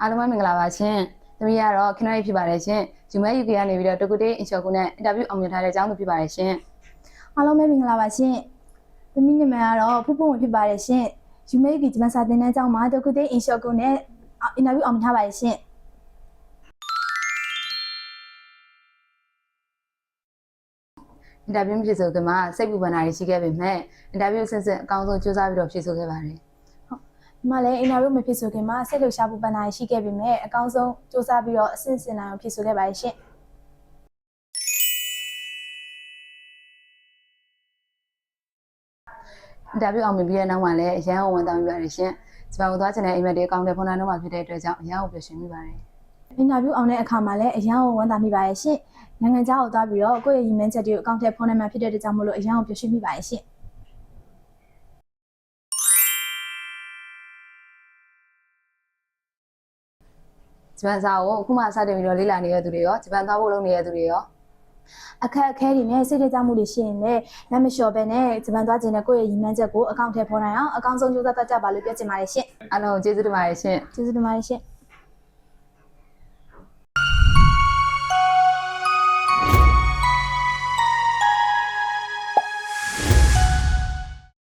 အားလုံးပဲမင်္ဂလာပါရှင်။သမီးကတော့ခဏလေးဖြစ်ပါတယ်ရှင်။ဂျူမဲ UK ကနေပြီးတော့တကူတေးအင်ချော်ကူနဲ့အင်တာဗျူးအောင်မြင်ထားတဲ့အကြောင်းသူဖြစ်ပါတယ်ရှင်။ အားလုံးပဲမင်္ဂလာပါရှင်။သမီးနာမည်ကတော့ဖူးဖုံဝင်ဖြစ်ပါတယ်ရှင်။ယူမေကီဂျပန်စာသင်တန်းကျောင်းမှာတကူတေးအင်ရှော့ကုနဲ့အင်တာဗျူးအောင်မြင်ထားပါတယ်ရှင်။ အင်တာဗျူးဖြစ်ဆိုကမှစိတ်ပူပန်တာတွေရှိခဲ့ပေမဲ့အင်တာဗျူးအဆင့်ဆင့်အကောင်းဆုံးစူးစမ်းပြီးတော့ဖြေဆိုခဲ့ပါတယ်။ ဒီမှာလည်းအင်တာဗျူးမဖြစ်ဆိုခင်မှာစိတ်လှုပ်ရှားပူပန်တာရှိခဲ့ပေမဲ့အကောင်းဆုံးစူးစမ်းပြီးတော့အဆင့်ဆင့်နိုင်အောင်ဖြေဆိုခဲ့ပါတယ်ရှင်။ အင်တာဗျူးအောင်မြင်ပြီးတဲ့နောက်မှာလည်းအရန်ကိုဝန်တောင်းပြပါတယ်ရှင်။ဂျပန်ကိုသွားချင်တဲ့အိမ်မက်တွေအကောင့်တွေဖုန်းနံပါတ်မှာဖြစ်တဲ့အတွက်ကြောင့်အရန်ကိုပျော်ရွှင်မိပါတယ်။ အင်တာဗျူးအောင်တဲ့အခါမှာလည်းအရန်ကိုဝန်တာမိပါတယ်ရှင်။နိုင်ငံခြားကိုသွားပြီးတော့ကိုယ့်ရဲ့ရည်မှန်းချက်တွေကိုအကောင့်ထဲဖုန်းနံပါတ်ဖြစ်တဲ့အတွက်ကြောင့်မလို့အရန်ကိုပျော်ရွှင်မိပါတယ်ရှင်။ ဂျပန်စာကိုအခုမှစတင်ပြီးတော့လေ့လာနေတဲ့သူတွေရောဂျပန်သွားဖို့လုပ်နေတဲ့သူတွေရောအခက်အခဲတွေနဲ့စိတ်ကြမှုတွေရှိရင်လည်းလက်မလျှော်ပဲနဲ့ဂျပန်သွားခြင်းနဲ့ကိုယ့်ရဲ့ရည်မှန်းချက်ကိုအကောင့်ထဲပေါ်နိုင်အောင်အကောင်းဆုံးကြိုးစားတတ်ကြပါလို့ပြောချင်ပါတယ်ရှင် အားလုံးကျေးဇူးတင်ပါတယ်ရှင် ကျေးဇူးတင်ပါတယ်ရှင်